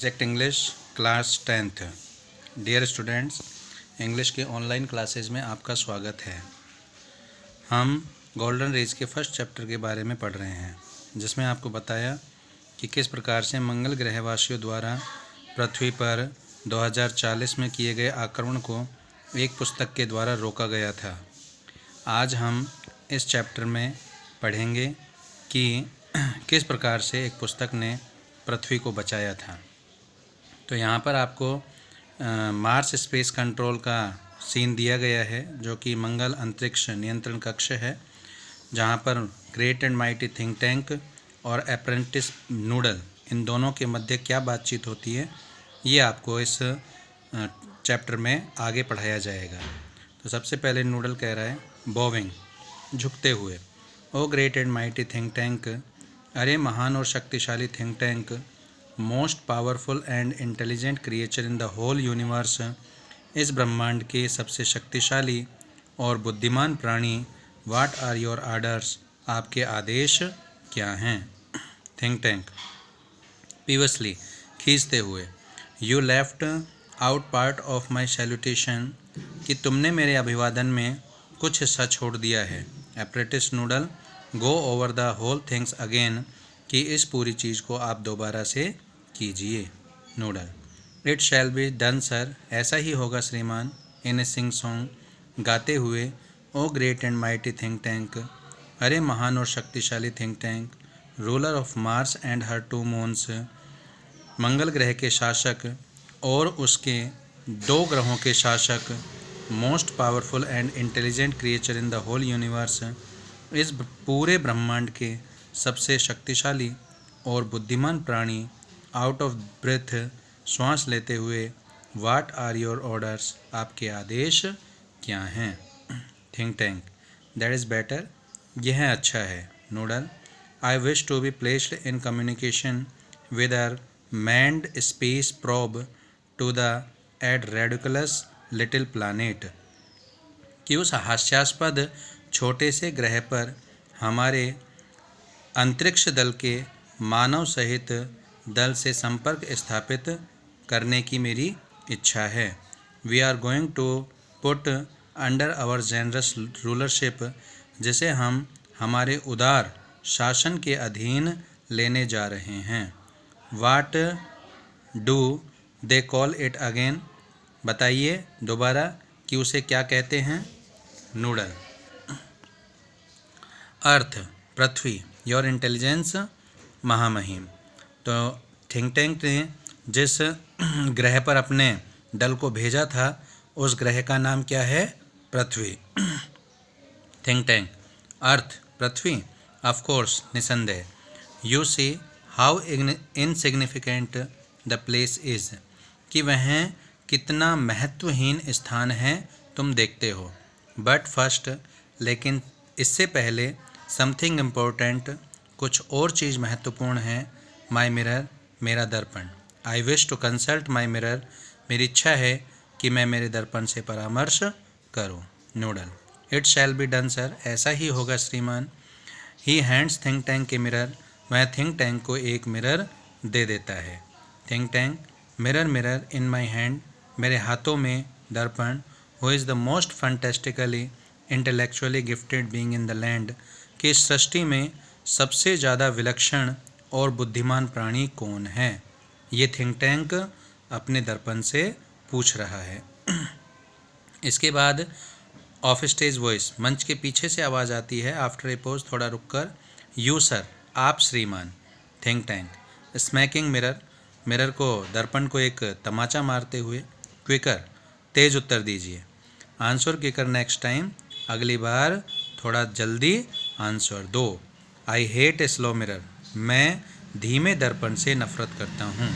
Subject English class 10th। Dear students, English के online classes में आपका स्वागत है। हम गोल्डन रेज के फर्स्ट चैप्टर के बारे में पढ़ रहे हैं, जिसमें आपको बताया कि किस प्रकार से मंगल ग्रहवासियों द्वारा पृथ्वी पर 2040 में किए गए आक्रमण को एक पुस्तक के द्वारा रोका गया था। आज हम इस चैप्टर में पढ़ेंगे कि किस प्रकार से एक पुस्तक ने पृथ्वी को बचाया था। तो यहाँ पर आपको मार्स स्पेस कंट्रोल का सीन दिया गया है, जो कि मंगल अंतरिक्ष नियंत्रण कक्ष है, जहाँ पर great and mighty think tank और अप्रेंटिस नूडल, इन दोनों के मध्य क्या बातचीत होती है, ये आपको इस चैप्टर में आगे पढ़ाया जाएगा। तो सबसे पहले नूडल कह रहा है बॉविंग, झुकते हुए, O great and mighty think tank, अरे महान और शक्तिशाली think tank, most powerful and intelligent creature in the whole universe, इस ब्रह्मांड के सबसे शक्तिशाली और बुद्धिमान प्राणी, व्हाट आर योर आर्डर्स, आपके आदेश क्या हैं। थिंक टैंक पीवसली, खींचते हुए, you left out part of my salutation, कि तुमने मेरे अभिवादन में कुछ हिस्सा छोड़ दिया है। Apprentice Noodle, go over the whole things again, कि इस पूरी चीज़ को आप दोबारा से कीजिए। Noodle, it shall be done sir, ऐसा ही होगा श्रीमान। इन ए सिंग सॉन्ग, गाते हुए, O great and mighty think tank, अरे महान और शक्तिशाली think tank, ruler of Mars and her two moons, मंगल ग्रह के शासक और उसके दो ग्रहों के शासक, most powerful and intelligent creature in the whole universe, इस पूरे ब्रह्मांड के सबसे शक्तिशाली और बुद्धिमान प्राणी, आउट ऑफ ब्रेथ, श्वास लेते हुए, व्हाट आर योर ऑर्डर्स, आपके आदेश क्या हैं। Think tank, that is better, यह अच्छा है। Noodle, I wish to be placed in communication with our manned space probe to the ed ridiculous little planet, कि उस हास्यास्पद छोटे से ग्रह पर हमारे अंतरिक्ष दल के मानव सहित दल से संपर्क स्थापित करने की मेरी इच्छा है। We are going to put under our generous rulership, जिसे हम हमारे उदार शासन के अधीन लेने जा रहे हैं। What do they call it again, बताइए दोबारा कि उसे क्या कहते हैं। Noodle, earth, Prithvi, your intelligence, महामहिम। तो थिंक टैंक ने जिस ग्रह पर अपने दल को भेजा था, उस ग्रह का नाम क्या है, पृथ्वी। थिंक टैंक, अर्थ, पृथ्वी, ऑफ कोर्स, निसंदेह। You see how insignificant the place is, कि वह कितना महत्वहीन स्थान है, तुम देखते हो। बट फर्स्ट, लेकिन इससे पहले, समथिंग इम्पोर्टेंट, कुछ और चीज़ महत्वपूर्ण है। माई मिरर, मेरा दर्पण। I wish to consult my mirror, मेरी इच्छा है कि मैं मेरे दर्पण से परामर्श करूं। Noodle, it shall be done sir, ऐसा ही होगा श्रीमान। ही हैंड्स थिंक टैंक के मिरर, वह थिंक टैंक को एक मिरर दे देता है। Think tank, mirror mirror in my hand, मेरे हाथों में दर्पण। Who is the most fantastically intellectually gifted being in the land, कि इस सृष्टि में सबसे ज़्यादा विलक्षण और बुद्धिमान प्राणी कौन है। ये थिंक टैंक अपने दर्पण से पूछ रहा है। इसके बाद ऑफ स्टेज वॉइस, मंच के पीछे से आवाज़ आती है, आफ्टर ए पॉज, थोड़ा रुककर, यू सर, आप श्रीमान। Think tank, smacking mirror, mirror को, दर्पण को एक तमाचा मारते हुए, क्विकर, तेज उत्तर दीजिए। आंसर क्विकर नेक्स्ट टाइम, अगली बार थोड़ा जल्दी आंसर दो। I hate a slow mirror, मैं धीमे दर्पण से नफरत करता हूँ।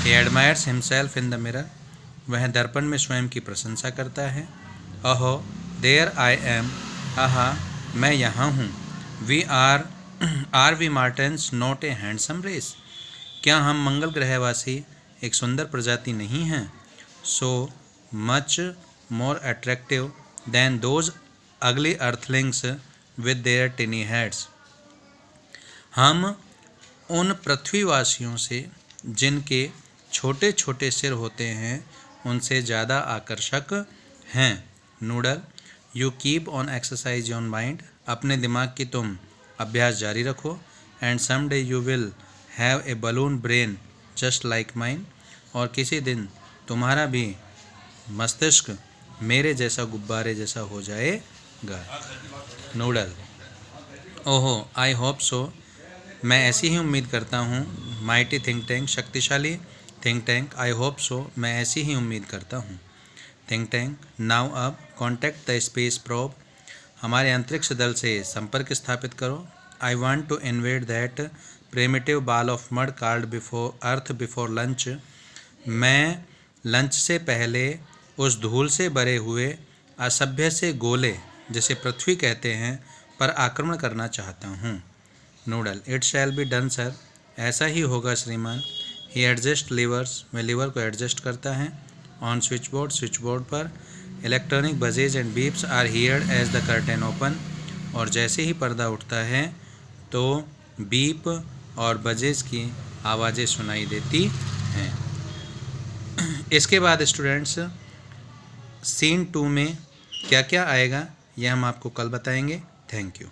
He admires himself in the mirror, वह दर्पण में स्वयं की प्रशंसा करता है। अहो देयर आई एम, आहा मैं यहाँ हूँ। We are we Martians not a handsome race, क्या हम मंगल ग्रहवासी एक सुंदर प्रजाति नहीं हैं। So much more attractive than those ugly earthlings with their tiny heads, हम उन पृथ्वीवासियों से जिनके छोटे छोटे सिर होते हैं उनसे ज़्यादा आकर्षक हैं। Noodle, you keep on exercise your mind, अपने दिमाग की तुम अभ्यास जारी रखो। And some day you will have a balloon brain just like mine, और किसी दिन तुम्हारा भी मस्तिष्क मेरे जैसा गुब्बारे जैसा हो जाएगा। नूडल, ओहो आई होप सो, मैं ऐसी ही उम्मीद करता हूँ। माइटी थिंक टैंक, शक्तिशाली think tank, I hope so, मैं ऐसी ही उम्मीद करता हूँ। थिंक टैंक, नाउ अब कॉन्टैक्ट द स्पेस प्रोब, हमारे अंतरिक्ष दल से संपर्क स्थापित करो। I want to invade that primitive ball of mud called before Earth before lunch, मैं लंच से पहले उस धूल से भरे हुए असभ्य से गोले जिसे पृथ्वी कहते हैं पर आक्रमण करना चाहता हूँ। Noodle, it shall be done sir, ऐसा ही होगा श्रीमान। ही एडजस्ट लीवर्स, वह लीवर को एडजस्ट करता है। ऑन स्विच बोर्ड पर electronic buzzes and beeps are heard as the curtain open, और जैसे ही पर्दा उठता है तो बीप और बजेज की आवाज़ें सुनाई देती हैं। इसके बाद स्टूडेंट्स सीन 2 में क्या क्या आएगा यह हम आपको कल बताएंगे। Thank you.